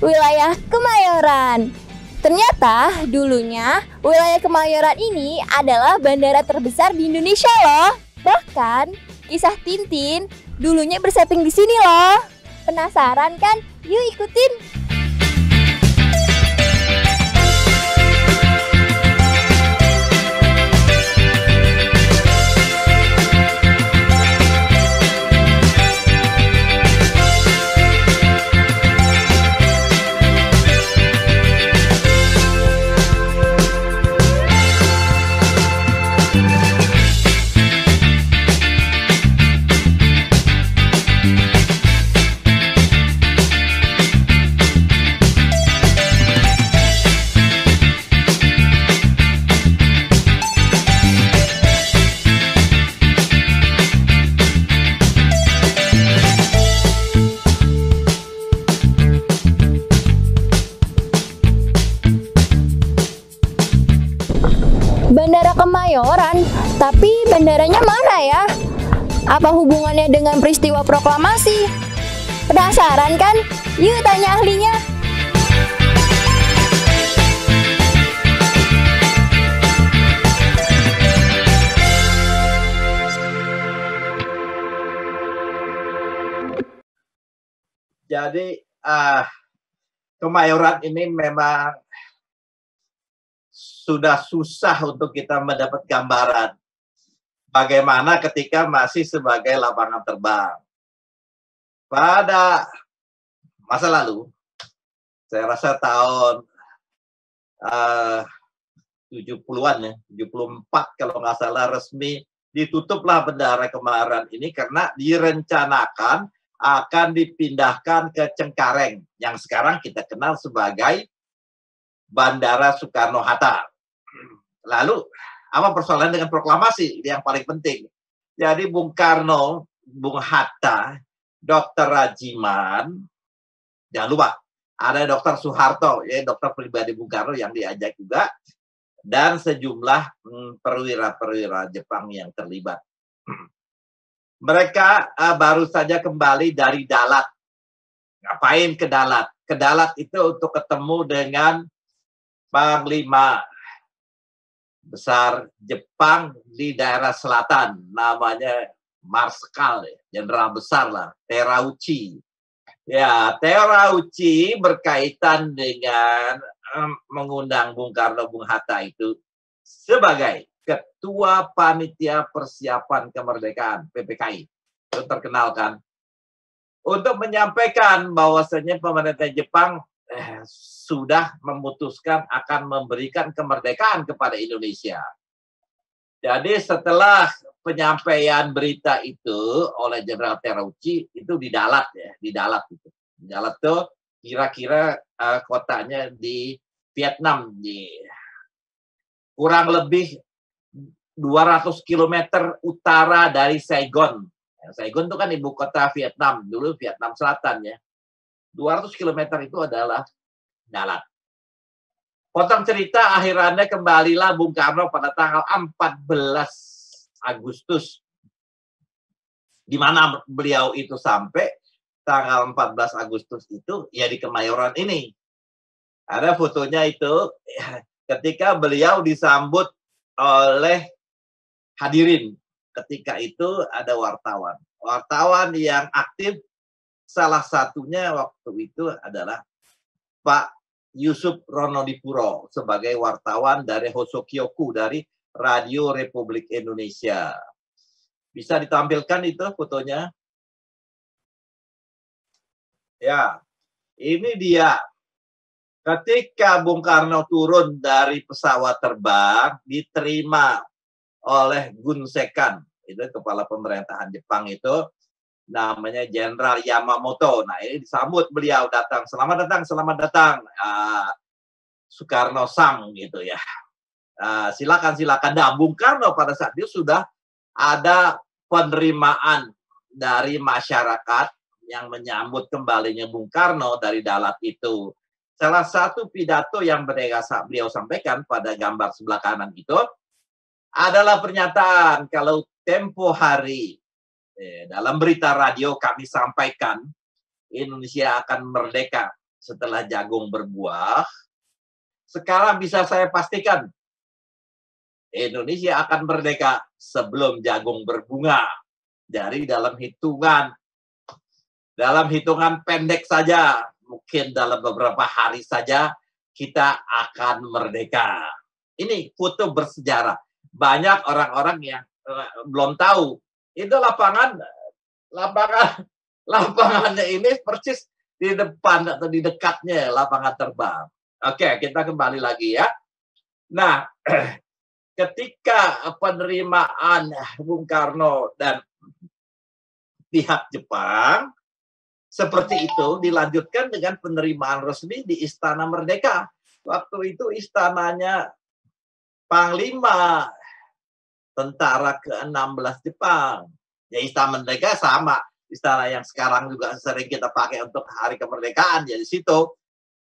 wilayah Kemayoran. Ternyata dulunya wilayah Kemayoran ini adalah bandara terbesar di Indonesia loh. Bahkan kisah Tintin dulunya bersetting di sini loh. Penasaran kan? Yuk ikutin. Bandara Kemayoran, tapi bandaranya mana ya? Apa hubungannya dengan peristiwa proklamasi? Penasaran kan? Yuk tanya ahlinya. Jadi Kemayoran ini memang sudah susah untuk kita mendapat gambaran bagaimana ketika masih sebagai lapangan terbang. Pada masa lalu, saya rasa tahun 70-an ya, 74 kalau nggak salah resmi ditutuplah Bandara Kemayoran ini karena direncanakan akan dipindahkan ke Cengkareng yang sekarang kita kenal sebagai Bandara Soekarno-Hatta. Lalu, apa persoalan dengan proklamasi? Ini yang paling penting. Jadi Bung Karno, Bung Hatta, Dr. Rajiman, jangan lupa, ada Dr. Soeharto, ya, dokter pribadi Bung Karno yang diajak juga, dan sejumlah perwira-perwira Jepang yang terlibat. Mereka baru saja kembali dari Dalat. Ngapain ke Dalat? Ke Dalat itu untuk ketemu dengan Panglima Besar Jepang di daerah selatan, namanya Marskal, Jenderal Besar lah, Terauchi. Ya, Terauchi berkaitan dengan mengundang Bung Karno, Bung Hatta itu sebagai Ketua Panitia Persiapan Kemerdekaan, PPKI. Itu terkenal kan? Untuk menyampaikan bahwasanya pemerintah Jepang sudah memutuskan akan memberikan kemerdekaan kepada Indonesia. Jadi setelah penyampaian berita itu oleh Jenderal Terauchi itu di Dalat ya, di Dalat itu. Di Dalat itu kira-kira kotanya di Vietnam, di kurang lebih 200 km utara dari Saigon. Saigon itu kan ibu kota Vietnam, dulu Vietnam Selatan ya. 200 km itu adalah Dalat. Potong cerita, akhirnya kembalilah Bung Karno pada tanggal 14 Agustus. Di mana beliau itu sampai tanggal 14 Agustus itu ya di Kemayoran ini. Ada fotonya itu ketika beliau disambut oleh hadirin. Ketika itu ada wartawan. Wartawan yang aktif, salah satunya waktu itu adalah Pak Yusuf Ronodipuro sebagai wartawan dari Hosokyoku dari Radio Republik Indonesia. Bisa ditampilkan itu fotonya? Ya, ini dia. Ketika Bung Karno turun dari pesawat terbang, diterima oleh Gun Sekan, itu kepala pemerintahan Jepang itu, namanya Jenderal Yamamoto. Nah, ini disambut beliau datang. Selamat datang, selamat datang. Soekarno-sang gitu ya. Silakan, silakan. Nah, Bung Karno pada saat itu sudah ada penerimaan dari masyarakat yang menyambut kembalinya Bung Karno dari Dalat itu. Salah satu pidato yang beliau sampaikan pada gambar sebelah kanan itu adalah pernyataan kalau tempo hari dalam berita radio kami sampaikan Indonesia akan merdeka setelah jagung berbuah, sekarang bisa saya pastikan Indonesia akan merdeka sebelum jagung berbunga. Dari dalam hitungan pendek saja, mungkin dalam beberapa hari saja kita akan merdeka. Ini foto bersejarah. Banyak orang-orang yang belum tahu. Itu lapangannya ini persis di depan atau di dekatnya lapangan terbang. Oke, kita kembali lagi ya. Nah, ketika penerimaan Bung Karno dan pihak Jepang seperti itu dilanjutkan dengan penerimaan resmi di Istana Merdeka. Waktu itu istananya Panglima Tentara ke-16 Jepang. Ya, Istana Merdeka sama. Istana yang sekarang juga sering kita pakai untuk hari kemerdekaan. Ya, di situ.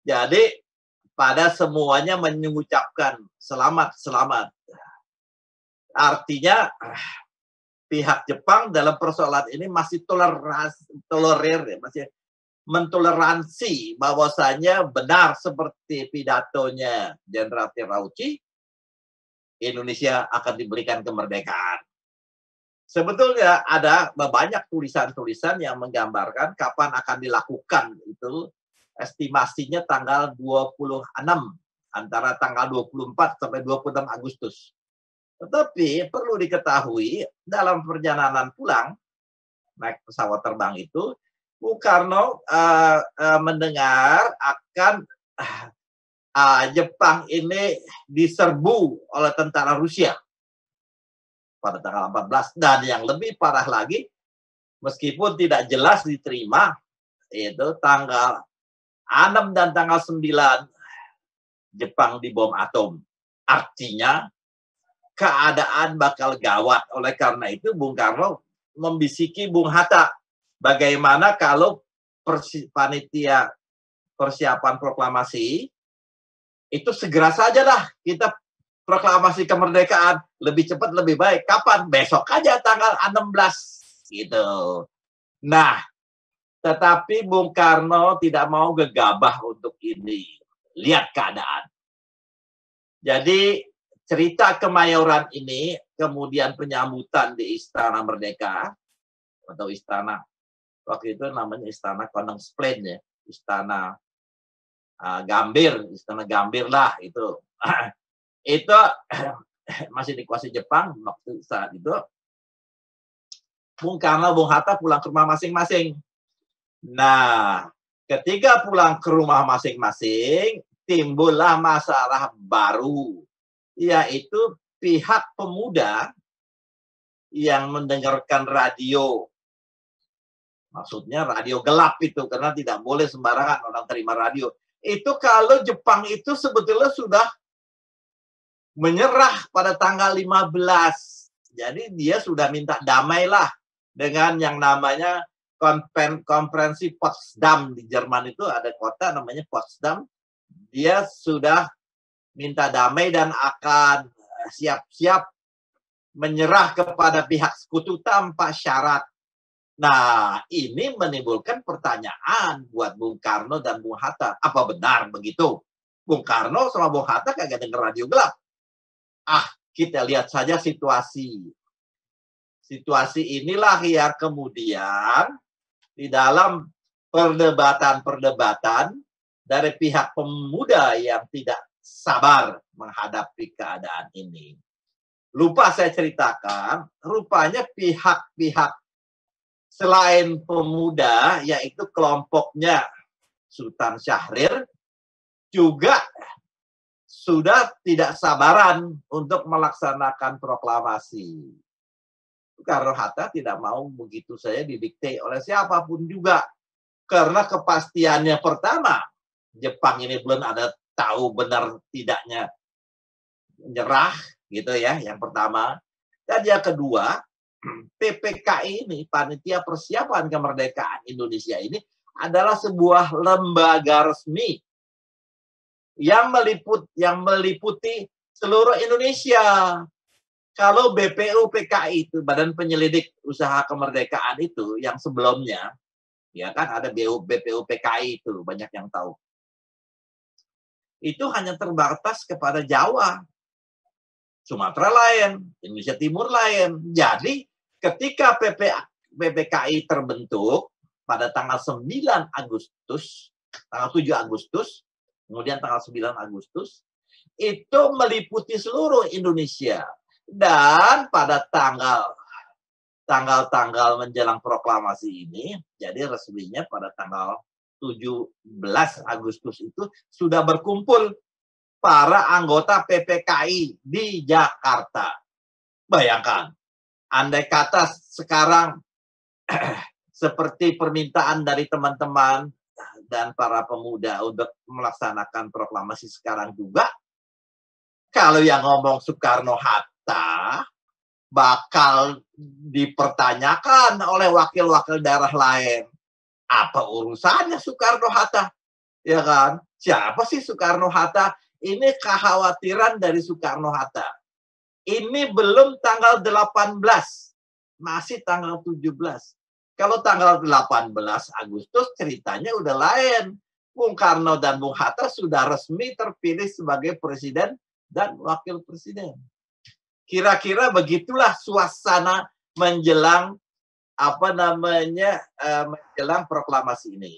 Jadi, pada semuanya mengucapkan selamat, selamat. Artinya, pihak Jepang dalam persoalan ini masih masih mentoleransi bahwasanya benar seperti pidatonya Jenderal Terauchi, Indonesia akan diberikan kemerdekaan. Sebetulnya ada banyak tulisan-tulisan yang menggambarkan kapan akan dilakukan itu, estimasinya tanggal 26, antara tanggal 24 sampai 26 Agustus. Tetapi perlu diketahui dalam perjalanan pulang naik pesawat terbang itu, Bung Karno mendengar akan Jepang ini diserbu oleh tentara Rusia pada tanggal 14. Dan yang lebih parah lagi, meskipun tidak jelas diterima, itu tanggal 6 dan tanggal 9 Jepang dibom atom. Artinya keadaan bakal gawat. Oleh karena itu Bung Karno membisiki Bung Hatta, bagaimana kalau panitia persiapan proklamasi itu segera saja lah kita proklamasi kemerdekaan, lebih cepat lebih baik. Kapan? Besok aja tanggal 16 gitu. Nah, tetapi Bung Karno tidak mau gegabah untuk ini. Lihat keadaan. Jadi cerita Kemayoran ini, kemudian penyambutan di Istana Merdeka, atau istana, waktu itu namanya Istana Koningsplein ya, Istana Istana Gambir lah itu. Itu masih dikuasai Jepang waktu saat itu. Bung Karno, Bung Hatta pulang ke rumah masing-masing. Nah, ketika pulang ke rumah masing-masing, timbullah masalah baru, yaitu pihak pemuda yang mendengarkan radio. Maksudnya radio gelap itu, karena tidak boleh sembarangan orang terima radio. Itu kalau Jepang itu sebetulnya sudah menyerah pada tanggal 15. Jadi dia sudah minta damailah dengan yang namanya konferensi Potsdam. Di Jerman itu ada kota namanya Potsdam. Dia sudah minta damai dan akan siap-siap menyerah kepada pihak sekutu tanpa syarat. Nah, ini menimbulkan pertanyaan buat Bung Karno dan Bung Hatta. Apa benar begitu? Bung Karno sama Bung Hatta kagak dengar radio gelap. Kita lihat saja situasi. Situasi inilah yang kemudian di dalam perdebatan-perdebatan dari pihak pemuda yang tidak sabar menghadapi keadaan ini. Lupa saya ceritakan, rupanya pihak-pihak selain pemuda, yaitu kelompoknya Sultan Syahrir, juga sudah tidak sabaran untuk melaksanakan proklamasi. Karena Hatta tidak mau begitu saja didikte oleh siapapun juga. Karena kepastiannya pertama, Jepang ini belum ada tahu benar tidaknya menyerah, gitu ya, yang pertama. Dan yang kedua, PPKI ini, Panitia Persiapan Kemerdekaan Indonesia ini, adalah sebuah lembaga resmi yang meliputi seluruh Indonesia. Kalau BPU PKI itu, Badan Penyelidik Usaha Kemerdekaan itu, yang sebelumnya, ya kan ada BPU PKI itu, banyak yang tahu. itu hanya terbatas kepada Jawa, Sumatera lain, Indonesia Timur lain. Jadi ketika PPKI terbentuk pada tanggal 9 Agustus, tanggal 7 Agustus, kemudian tanggal 9 Agustus, itu meliputi seluruh Indonesia. Dan pada tanggal-tanggal menjelang proklamasi ini, jadi resminya pada tanggal 17 Agustus itu sudah berkumpul para anggota PPKI di Jakarta. Bayangkan, andai kata sekarang seperti permintaan dari teman-teman dan para pemuda untuk melaksanakan proklamasi sekarang juga, kalau yang ngomong Soekarno-Hatta bakal dipertanyakan oleh wakil-wakil daerah lain. Apa urusannya Soekarno-Hatta? Ya kan? Siapa sih Soekarno-Hatta? Ini kekhawatiran dari Soekarno-Hatta. Ini belum tanggal 18, masih tanggal 17. Kalau tanggal 18 Agustus ceritanya udah lain. Bung Karno dan Bung Hatta sudah resmi terpilih sebagai presiden dan wakil presiden. Kira-kira begitulah suasana menjelang menjelang proklamasi ini.